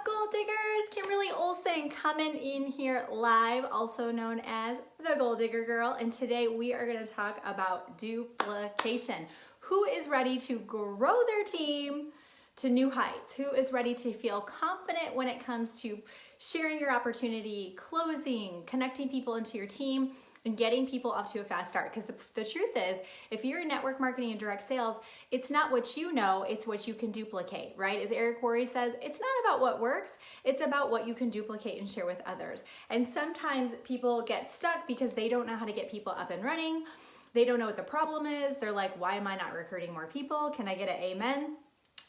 up, gold diggers? Kimberly Olsen coming in here live, also known as the Gold Digger Girl, and today we are going to talk about duplication. Who is ready to grow their team to new heights? Who is ready to feel confident when it comes to sharing your opportunity, closing, connecting people into your team, and getting people off to a fast start? Because the truth is, if you're in network marketing and direct sales, it's not what you know, it's what you can duplicate, right? As Eric Worre says, it's not about what works, it's about what you can duplicate and share with others. And sometimes people get stuck because they don't know how to get people up and running. They don't know what the problem is. They're like, why am I not recruiting more people? Can I get an amen?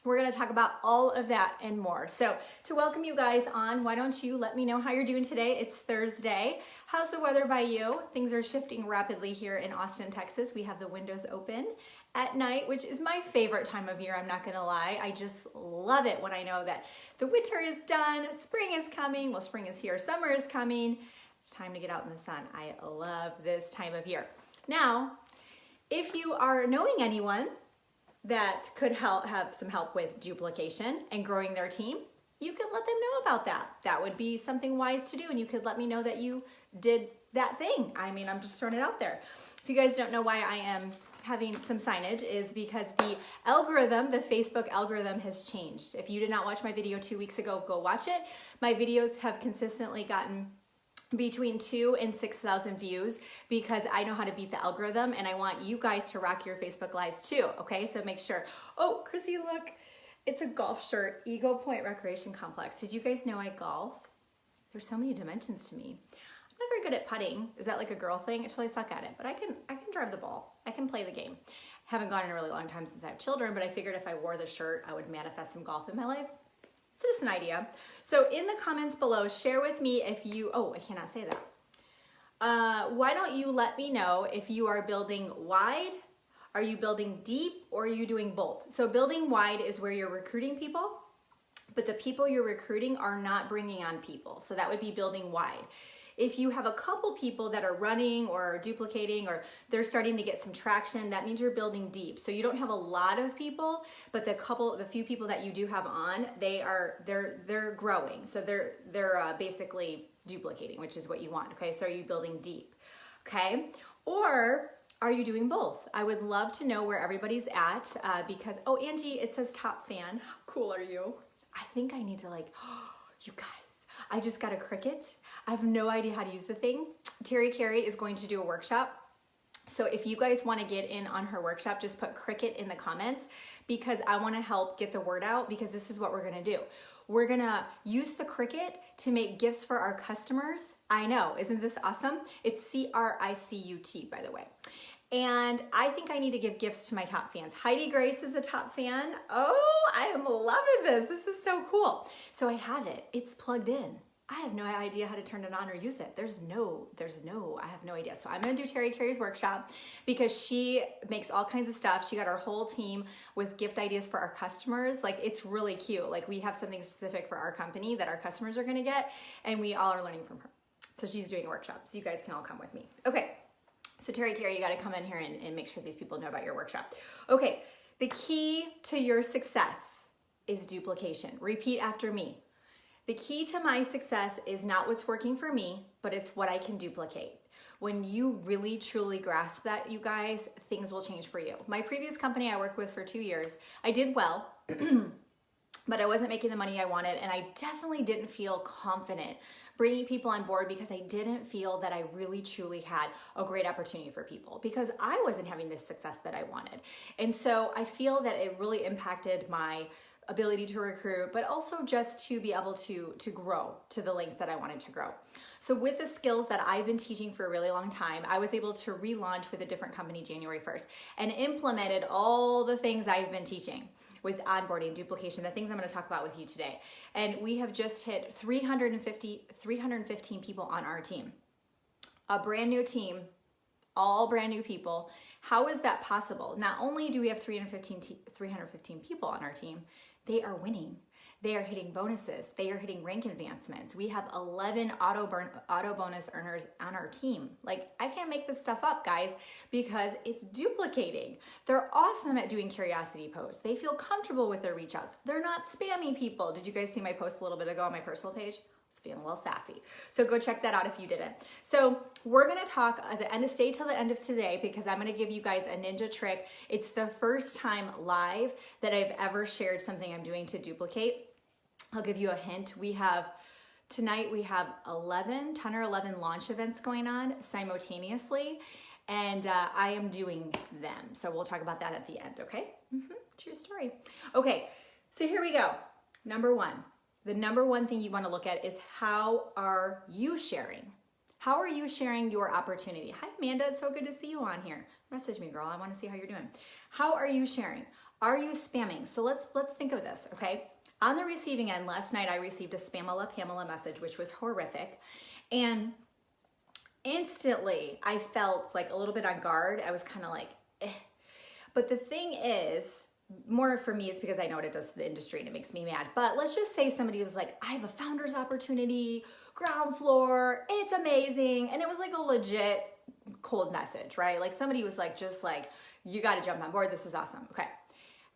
We're going to talk about all of that and more. So to welcome you guys on, why don't you let me know how you're doing today? It's Thursday. How's the weather by you? Things are shifting rapidly here in Austin, Texas. We have the windows open at night, which is my favorite time of year. I'm not going to lie. I just love it when I know that the winter is done, spring is coming. Well, spring is here, summer is coming. It's time to get out in the sun. I love this time of year. Now, if you are knowing anyone that could have some help with duplication and growing their team, you could let them know about that. That would be something wise to do, and you could let me know that you did that thing. I mean, I'm just throwing it out there. If you guys don't know why I am having some signage, is because the algorithm, the Facebook algorithm, has changed. If you did not watch my video 2 weeks ago, go watch it. My videos have consistently gotten between 2,000 and 6,000 views because I know how to beat the algorithm, and I want you guys to rock your Facebook lives too, okay? So make sure. Oh, Chrissy, look, it's a golf shirt, Eagle Point Recreation Complex. Did you guys know I golf? There's so many dimensions to me. I'm not very good at putting. Is that like a girl thing? I totally suck at it, but I can drive the ball. I can play the game. Haven't gone in a really long time since I have children, but I figured if I wore the shirt, I would manifest some golf in my life. It's just an idea. So in the comments below, share with me if you, oh, I cannot say that. Why don't you let me know if you are building wide, are you building deep, or are you doing both? So building wide is where you're recruiting people, but the people you're recruiting are not bringing on people. So that would be building wide. If you have a couple people that are running or duplicating, or they're starting to get some traction, that means you're building deep. So you don't have a lot of people, but the few people that you do have on, they're growing. So they're basically duplicating, which is what you want. Okay, so are you building deep? Okay, or are you doing both? I would love to know where everybody's at because, oh, Angie, it says top fan. How cool are you? I think I need to you guys, I just got a Cricut. I have no idea how to use the thing. Terry Carey is going to do a workshop. So if you guys want to get in on her workshop, just put Cricut in the comments because I want to help get the word out, because this is what we're going to do. We're going to use the Cricut to make gifts for our customers. I know, isn't this awesome? It's C-R-I-C-U-T, by the way. And I think I need to give gifts to my top fans. Heidi Grace is a top fan. Oh, I am loving this. This is so cool. So I have it. It's plugged in. I have no idea how to turn it on or use it. I have no idea. So I'm gonna do Terry Carey's workshop because she makes all kinds of stuff. She got our whole team with gift ideas for our customers. Like, it's really cute. Like, we have something specific for our company that our customers are gonna get, and we all are learning from her. So she's doing a workshop, so you guys can all come with me. Okay, so Terry Carey, you gotta come in here and make sure these people know about your workshop. Okay, the key to your success is duplication. Repeat after me. The key to my success is not what's working for me, but it's what I can duplicate. When you really truly grasp that, you guys, things will change for you. My previous company I worked with for 2 years, I did well, but I wasn't making the money I wanted, and I definitely didn't feel confident bringing people on board because I didn't feel that I really truly had a great opportunity for people because I wasn't having the success that I wanted. And so I feel that it really impacted my ability to recruit, but also just to be able to grow to the lengths that I wanted to grow. So with the skills that I've been teaching for a really long time, I was able to relaunch with a different company January 1st and implemented all the things I've been teaching with onboarding, duplication, the things I'm going to talk about with you today. And we have just hit 315 people on our team. A brand new team, all brand new people. How is that possible? Not only do we have 315 people on our team, they are winning. they are hitting bonuses. They are hitting rank advancements. We have 11 auto bonus earners on our team. Like, I can't make this stuff up, guys, because it's duplicating. They're awesome at doing curiosity posts. They feel comfortable with their reach outs. They're not spamming people. Did you guys see my post a little bit ago on my personal page? It's feeling a little sassy. So go check that out if you didn't. So we're gonna talk at the end, stay till the end of today, because I'm gonna give you guys a ninja trick. It's the first time live that I've ever shared something I'm doing to duplicate. I'll give you a hint. Tonight we have 10 or 11 launch events going on simultaneously, and I am doing them. So we'll talk about that at the end, okay? True story. Okay, so here we go. Number one. The number one thing you want to look at is, how are you sharing? How are you sharing your opportunity? Hi, Amanda. It's so good to see you on here. Message me, girl. I want to see how you're doing. How are you sharing? Are you spamming? So let's think of this, okay? On the receiving end, last night I received a Pamela message, which was horrific. And instantly I felt like a little bit on guard. I was kind of like, eh. But the thing is, more for me, it's because I know what it does to the industry and it makes me mad. But let's just say somebody was like, I have a founder's opportunity, ground floor, it's amazing. And it was like a legit cold message, right? Like somebody was like, just like, you got to jump on board. This is awesome. Okay.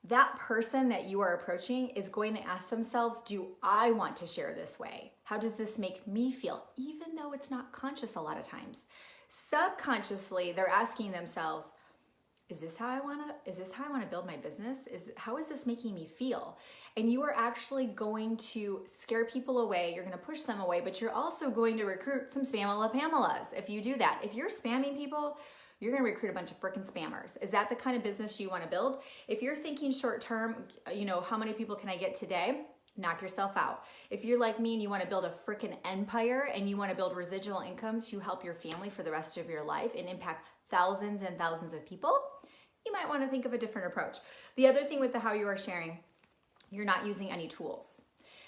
That person that you are approaching is going to ask themselves, do I want to share this way? How does this make me feel? Even though it's not conscious a lot of times. Subconsciously, they're asking themselves, is this how I want to build my business? How is this making me feel? And you are actually going to scare people away. You're going to push them away, but you're also going to recruit some Pamelas if you do that. If you're spamming people, you're going to recruit a bunch of freaking spammers. Is that the kind of business you want to build? If you're thinking short term, how many people can I get today? Knock yourself out. If you're like me and you want to build a freaking empire and you want to build residual income to help your family for the rest of your life and impact thousands and thousands of people, you might want to think of a different approach. The other thing with the how you are sharing, you're not using any tools.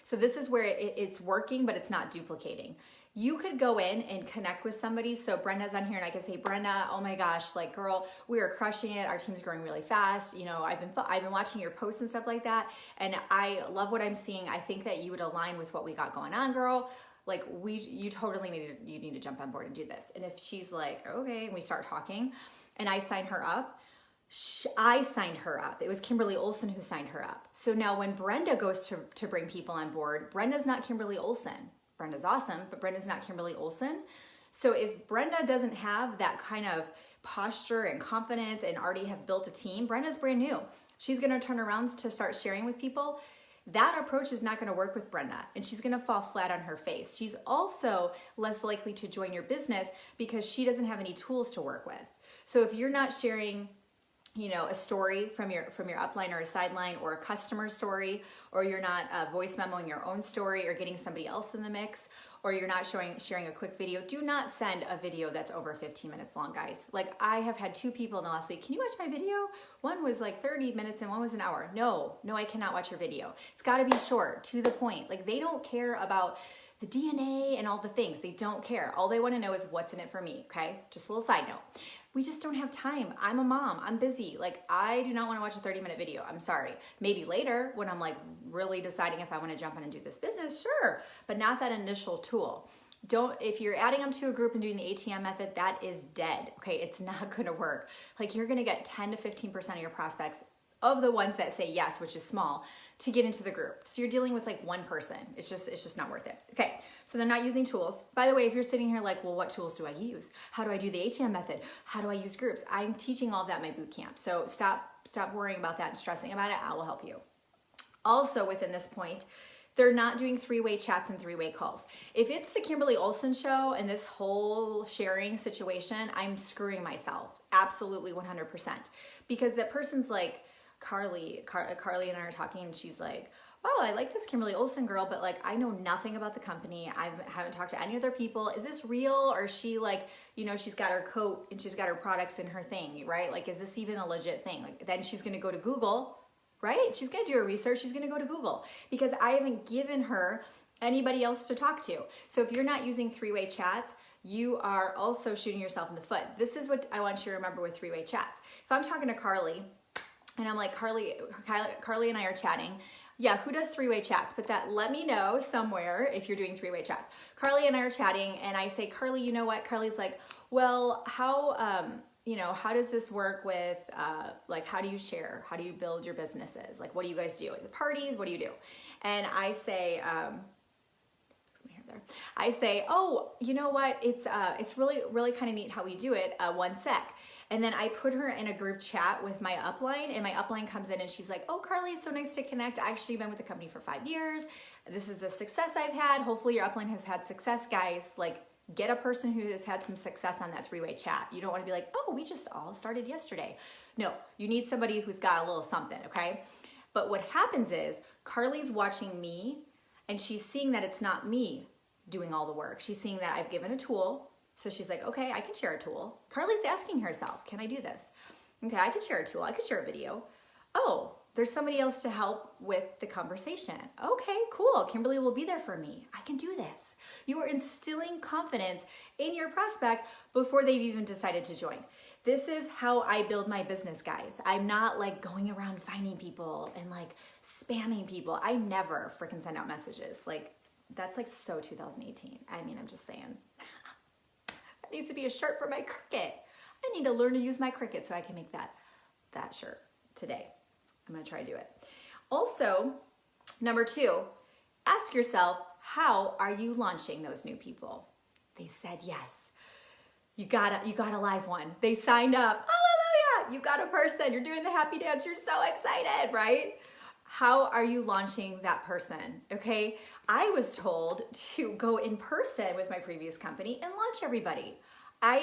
So this is where it's working, but it's not duplicating. You could go in and connect with somebody. So Brenda's on here and I can say, Brenda, oh my gosh, like girl, we are crushing it. Our team's growing really fast. I've been watching your posts and stuff like that. And I love what I'm seeing. I think that you would align with what we got going on, girl. Like you totally need to jump on board and do this. And if she's like, okay, and we start talking and I sign her up, I signed her up. It was Kimberly Olsen who signed her up. So now when Brenda goes to bring people on board, Brenda's not Kimberly Olsen. Brenda's awesome, but Brenda's not Kimberly Olsen. So if Brenda doesn't have that kind of posture and confidence and already have built a team, Brenda's brand new. She's going to turn around to start sharing with people. That approach is not going to work with Brenda and she's going to fall flat on her face. She's also less likely to join your business because she doesn't have any tools to work with. So if you're not sharing a story from your upline or a sideline or a customer story, or you're not voice memoing your own story or getting somebody else in the mix, or you're not sharing a quick video, do not send a video that's over 15 minutes long, guys. Like I have had 2 people in the last week, can you watch my video? One was like 30 minutes and one was an hour. No, I cannot watch your video. It's gotta be short, to the point. Like they don't care about the DNA and all the things. They don't care. All they wanna know is what's in it for me, okay? Just a little side note. We just don't have time. I'm a mom. I'm busy. Like I do not want to watch a 30-minute video. I'm sorry. Maybe later when I'm like really deciding if I want to jump in and do this business, sure, but not that initial tool. If you're adding them to a group and doing the ATM method, that is dead. Okay, it's not going to work. Like you're going to get 10 to 15% of your prospects, of the ones that say yes, which is small, to get into the group. So you're dealing with like one person. It's just not worth it. Okay, so they're not using tools. By the way, if you're sitting here like, well, what tools do I use? How do I do the ATM method? How do I use groups? I'm teaching all of that in my boot camp. So stop worrying about that and stressing about it. I will help you. Also within this point, they're not doing 3-way chats and 3-way calls. If it's the Kimberly Olsen show and this whole sharing situation, I'm screwing myself. Absolutely 100%. Because that person's like, Carly and I are talking and she's like, oh, I like this Kimberly Olsen girl, but like I know nothing about the company. I haven't talked to any other people. Is this real? Or is she like, she's got her coat and she's got her products in her thing, right? Like, is this even a legit thing? Like, then she's going to go to Google, right? She's going to do her research. She's going to go to Google because I haven't given her anybody else to talk to. So if you're not using 3-way chats, you are also shooting yourself in the foot. This is what I want you to remember with 3-way chats. If I'm talking to Carly, and I'm like, Carly and I are chatting. Yeah, who does three-way chats? But let me know somewhere if you're doing three-way chats. Carly and I are chatting and I say, Carly, you know what? Carly's like, well, how, how does this work with, like, how do you share? How do you build your businesses? Like, what do you guys do? Like the parties, what do you do? And I say, I say, oh, you know what? It's really, really kind of neat how we do it. One sec. And then I put her in a group chat with my upline, and my upline comes in and she's like, oh, Carly, so nice to connect. I actually been with the company for 5 years. This is the success I've had. Hopefully your upline has had success, guys. Like, get a person who has had some success on that three-way chat. You don't want to be like, oh, we just all started yesterday. No, you need somebody who's got a little something, okay? But what happens is Carly's watching me and she's seeing that it's not me doing all the work. She's seeing that I've given a tool. So she's like, okay, I can share a tool. Carly's asking herself, can I do this? Okay, I can share a tool. I can share a video. Oh, there's somebody else to help with the conversation. Okay, cool. Kimberly will be there for me. I can do this. You are instilling confidence in your prospect before they've even decided to join. This is how I build my business, guys. I'm not like going around finding people and like spamming people. I never freaking send out messages. Like, that's like so 2018. I mean, I'm just saying. That needs to be a shirt for my Cricut. I need to learn to use my Cricut so I can make that shirt today. I'm gonna try to do it. Also, number 2, ask yourself, how are you launching those new people? They said yes. You got a live one. They signed up. Hallelujah! You got a person. You're doing the happy dance. You're so excited, right? How are you launching that person? Okay, I was told to go in person with my previous company and launch everybody.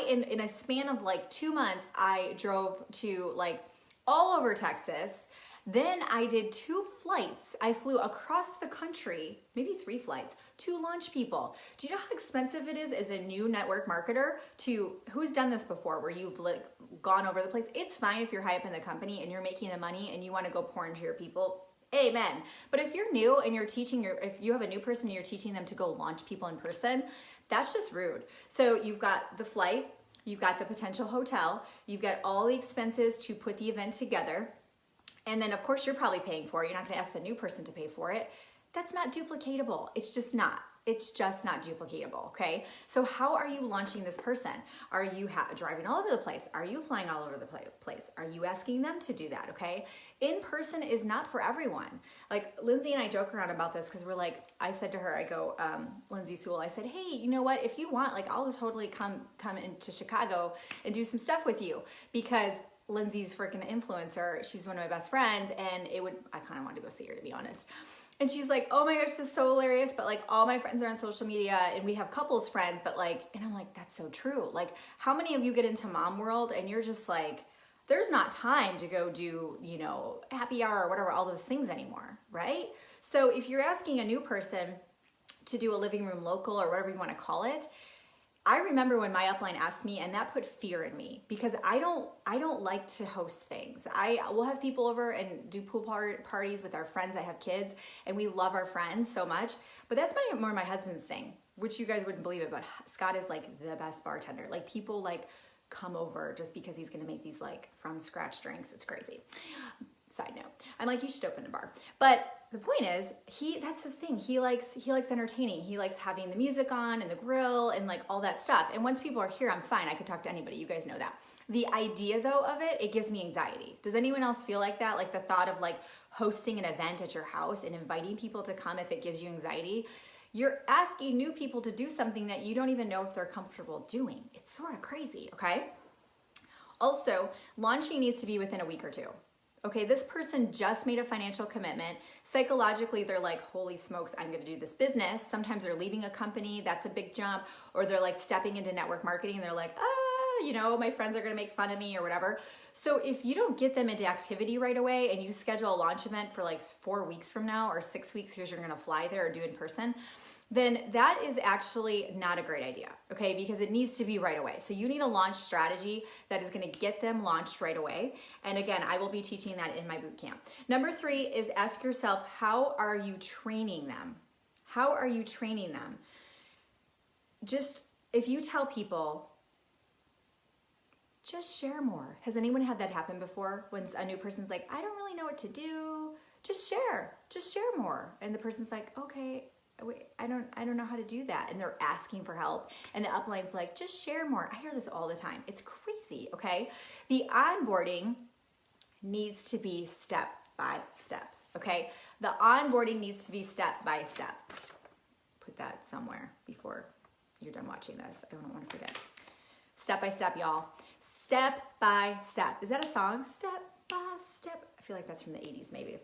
In a span of like 2 months, I drove to like all over Texas. Then I did 2 flights. I flew across the country, maybe 3 flights, to launch people. Do you know how expensive it is as a new network marketer who's done this before where you've like gone over the place? It's fine if you're high up in the company and you're making the money and you want to go pour into your people. Amen. But if you're new and you're if you have a new person and you're teaching them to go launch people in person, that's just rude. So you've got the flight, you've got the potential hotel, you've got all the expenses to put the event together. And then of course you're probably paying for it. You're not gonna ask the new person to pay for it. That's not duplicatable. It's just not duplicatable, okay? So how are you launching this person? Are you driving all over the place? Are you flying all over the place? Are you asking them to do that, okay? In person is not for everyone. Like Lindsay and I joke around about this because we're like, I said to her, I go, Lindsay Sewell, I said, hey, you know what? If you want, like I'll totally come into Chicago and do some stuff with you because Lindsay's freaking influencer. She's one of my best friends and I kind of wanted to go see her to be honest. And she's like, oh my gosh, this is so hilarious. But like all my friends are on social media and we have couples friends, but like, and I'm like, that's so true. Like how many of you get into mom world and you're just like, there's not time to go do, happy hour or whatever, all those things anymore, right? So if you're asking a new person to do a living room local or whatever you want to call it, I remember when my upline asked me, and that put fear in me because I don't like to host things. We'll have people over and do pool parties with our friends that have kids, and we love our friends so much. But that's more my husband's thing, which you guys wouldn't believe it, but Scott is like the best bartender. Like people like come over just because he's gonna make these like from scratch drinks. It's crazy. Side note, I'm like, you should open a bar. But the point is, that's his thing. He likes entertaining. He likes having the music on and the grill and like all that stuff. And once people are here, I'm fine. I could talk to anybody. You guys know that. The idea though of it gives me anxiety. Does anyone else feel like that? Like the thought of like hosting an event at your house and inviting people to come if it gives you anxiety? You're asking new people to do something that you don't even know if they're comfortable doing. It's sort of crazy, okay? Also, launching needs to be within a week or 2. Okay, this person just made a financial commitment. Psychologically, they're like, holy smokes, I'm gonna do this business. Sometimes they're leaving a company, that's a big jump, or they're like stepping into network marketing and they're like, my friends are gonna make fun of me or whatever. So if you don't get them into activity right away and you schedule a launch event for like 4 weeks from now or 6 weeks because you're gonna fly there or do it in person, then that is actually not a great idea, okay? Because it needs to be right away. So you need a launch strategy that is gonna get them launched right away. And again, I will be teaching that in my boot camp. Number 3 is ask yourself, how are you training them? How are you training them? Just, if you tell people, just share more. Has anyone had that happen before when a new person's like, I don't really know what to do? just share more. And the person's like, okay, wait, I don't know how to do that. And they're asking for help. And the upline's like, just share more. I hear this all the time. It's crazy, okay? The onboarding needs to be step by step, okay? The onboarding needs to be step by step. Put that somewhere before you're done watching this. I don't want to forget. Step by step, y'all. Step by step. Is that a song? Step by step. I feel like that's from the 80s, maybe.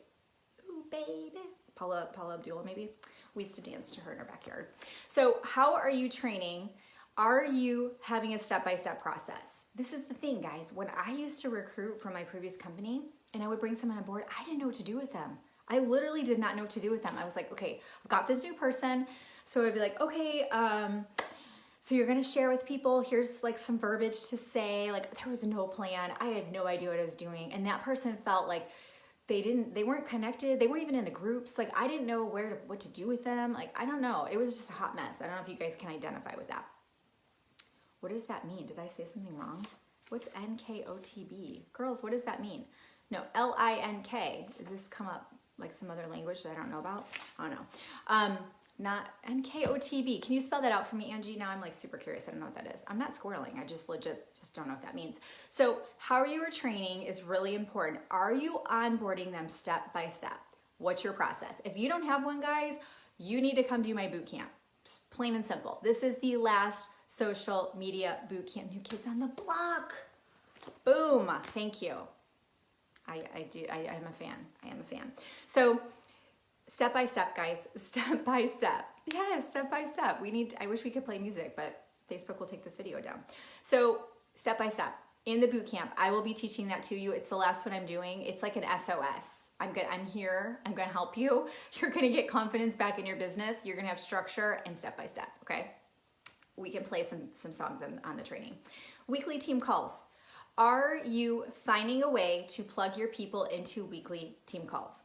Ooh, baby. Paula Abdul, maybe. We used to dance to her in our backyard. So how are you training? Are you having a step-by-step process? This is the thing, guys. When I used to recruit from my previous company and I would bring someone on board, I didn't know what to do with them. I literally did not know what to do with them. I was like, okay, I've got this new person. So I'd be like, okay, so you're gonna share with people, here's like some verbiage to say. Like, there was no plan. I had no idea what I was doing. And that person felt like they weren't connected. They weren't even in the groups. Like, I didn't know what to do with them. Like, I don't know. It was just a hot mess. I don't know if you guys can identify with that. What does that mean? Did I say something wrong? What's NKOTB? Girls, what does that mean? No, L-I-N-K. Does this come up like some other language that I don't know about? I don't know. Not NKOTB. Can you spell that out for me, Angie? Now I'm like super curious. I don't know what that is. I'm not squirreling. I just don't know what that means. So how you are training is really important. Are you onboarding them step by step? What's your process? If you don't have one, guys, you need to come do my boot camp. Just plain and simple. This is the last social media boot camp. New Kids on the Block. Boom. Thank you. I am a fan. I am a fan. So step by step, guys. Step by step. Yes, step by step. I wish we could play music, but Facebook will take this video down. So step by step. In the boot camp, I will be teaching that to you. It's the last one I'm doing. It's like an SOS. I'm here. I'm going to help you. You're going to get confidence back in your business. You're going to have structure and step by step, okay? We can play some songs on the training. Weekly team calls. Are you finding a way to plug your people into weekly team calls?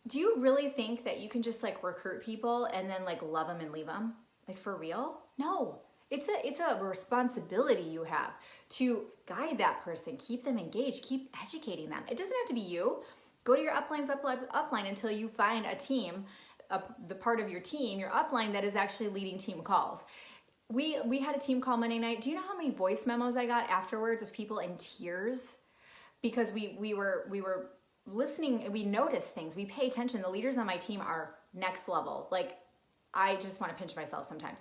Do you really think that you can just like recruit people and then like love them and leave them? Like, for real? No. It's a responsibility you have to guide that person, keep them engaged, keep educating them. It doesn't have to be you. Go to your upline until you find a team, the part of your team, your upline, that is actually leading team calls. We had a team call Monday night. Do you know how many voice memos I got afterwards of people in tears? Because we were listening, and we notice things. We pay attention. The leaders on my team are next level. Like, I just want to pinch myself sometimes.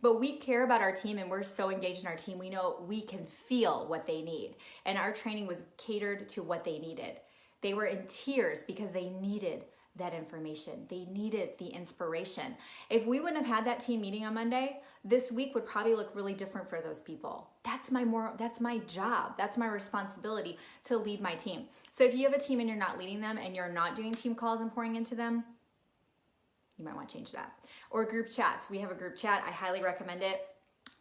But we care about our team, and we're so engaged in our team. We know we can feel what they need. And our training was catered to what they needed. They were in tears because they needed that information. They needed the inspiration. If we wouldn't have had that team meeting on Monday, this week would probably look really different for those people. That's my job. That's my responsibility, to lead my team. So if you have a team and you're not leading them and you're not doing team calls and pouring into them, you might want to change that. Or group chats. We have a group chat. I highly recommend it.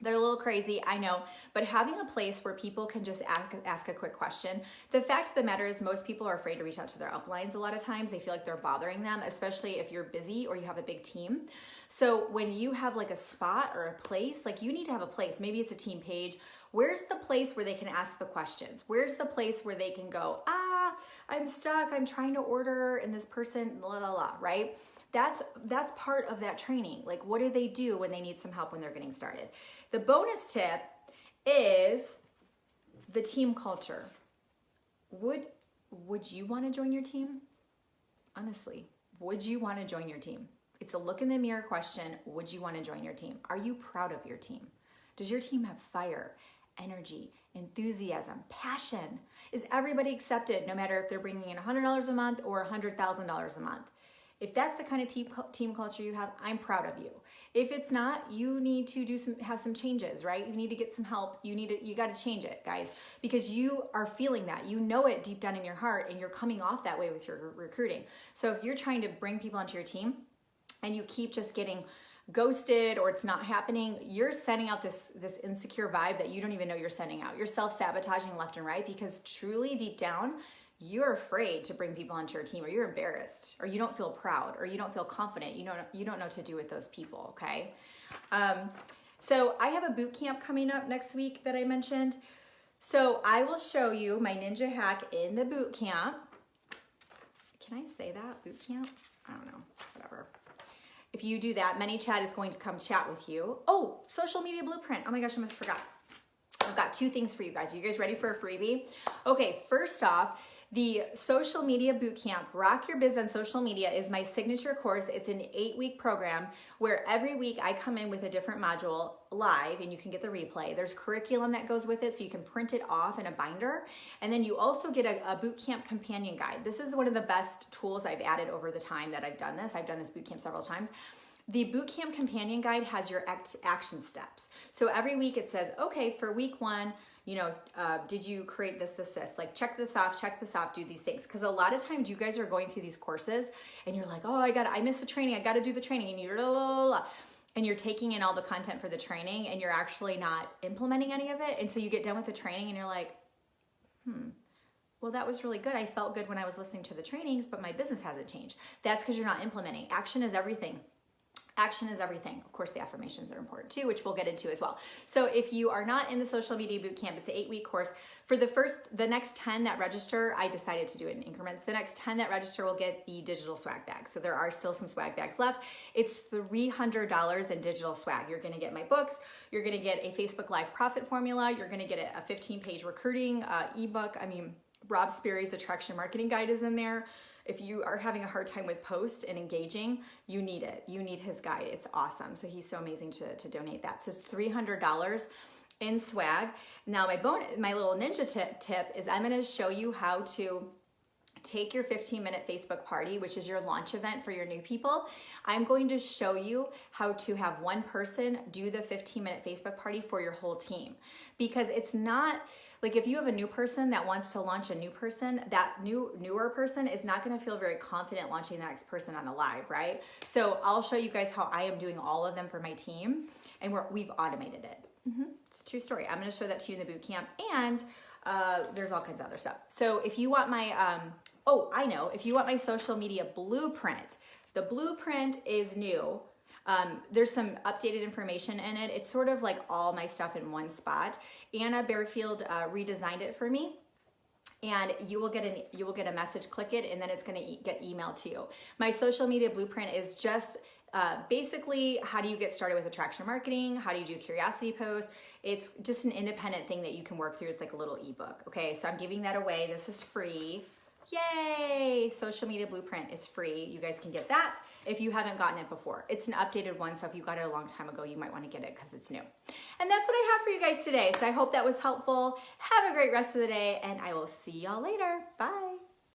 They're a little crazy, I know, but having a place where people can just ask a quick question. The fact of the matter is, most people are afraid to reach out to their uplines. A lot of times they feel like they're bothering them, especially if you're busy or you have a big team. So when you have like a spot or a place, like, you need to have a place. Maybe it's a team page. Where's the place where they can ask the questions? Where's the place where they can go, I'm stuck, I'm trying to order, and this person, right? That's part of that training. Like, what do they do when they need some help when they're getting started? The bonus tip is the team culture. Would you want to join your team? Honestly, would you want to join your team? It's a look in the mirror question. Would you want to join your team? Are you proud of your team? Does your team have fire, energy, enthusiasm, passion? Is everybody accepted, no matter if they're bringing in $100 a month or $100,000 a month? If that's the kind of team culture you have, I'm proud of you. If it's not, you need to have some changes, right? You need to get some help. You got to change it, guys, because you are feeling that. You know it deep down in your heart, and you're coming off that way with your recruiting. So if you're trying to bring people onto your team and you keep just getting ghosted or it's not happening, you're sending out this insecure vibe that you don't even know you're sending out. You're self-sabotaging left and right, because truly deep down, you're afraid to bring people onto your team, or you're embarrassed, or you don't feel proud, or you don't feel confident. You don't know what to do with those people, okay? So I have a boot camp coming up next week that I mentioned. So I will show you my ninja hack in the boot camp. can I say that? Boot camp? I don't know, whatever. If you do that, ManyChat is going to come chat with you. Oh, social media blueprint. Oh my gosh, I almost forgot. I've got 2 things for you guys. Are you guys ready for a freebie? Okay, first off, the social media bootcamp, Rock Your Biz on Social Media, is my signature course. It's an 8-week program where every week I come in with a different module live, and you can get the replay. There's curriculum that goes with it, so you can print it off in a binder. And then you also get a bootcamp companion guide. This is one of the best tools I've added over the time that I've done this. I've done this bootcamp several times. The bootcamp companion guide has your action steps. So every week it says, okay, for week 1, you know, did you create this? Like check this off, do these things. Because a lot of times you guys are going through these courses and you're like, oh, I missed the training. I got to do the training. And you're taking in all the content for the training and you're actually not implementing any of it. And so you get done with the training and you're like, well, that was really good. I felt good when I was listening to the trainings, but my business hasn't changed. That's because you're not implementing. Action is everything. Action is everything. Of course, the affirmations are important too, which we'll get into as well. So if you are not in the social media bootcamp, it's an 8-week course. For the next 10 that register, I decided to do it in increments. The next 10 that register will get the digital swag bag. So there are still some swag bags left. It's $300 in digital swag. You're going to get my books. You're going to get a Facebook Live profit formula. You're going to get a 15-page recruiting ebook. I mean, Rob Sperry's attraction marketing guide is in there. If you are having a hard time with post and engaging, you need it. You need his guide. It's awesome. So he's so amazing to donate that. So it's $300 in swag. Now my little ninja tip is I'm going to show you how to take your 15-minute Facebook party, which is your launch event for your new people. I'm going to show you how to have one person do the 15-minute Facebook party for your whole team. Because it's not... Like if you have a new person that wants to launch a new person, that newer person is not going to feel very confident launching the next person on a live, right? So I'll show you guys how I am doing all of them for my team, and we've automated it. It's a true story. I'm going to show that to you in the boot camp, and there's all kinds of other stuff. So if you want my, if you want my social media blueprint, the blueprint is new. There's some updated information in it. It's sort of like all my stuff in one spot. Anna Bearfield redesigned it for me, and you will get a message. Click it, and then it's going to get emailed to you. My social media blueprint is just basically how do you get started with attraction marketing? How do you do curiosity posts? It's just an independent thing that you can work through. It's like a little ebook. Okay, so I'm giving that away. This is free. Yay! Social media blueprint is free. You guys can get that if you haven't gotten it before. It's an updated one, so if you got it a long time ago, you might want to get it because it's new. And that's what I have for you guys today. So I hope that was helpful. Have a great rest of the day, and I will see y'all later. Bye.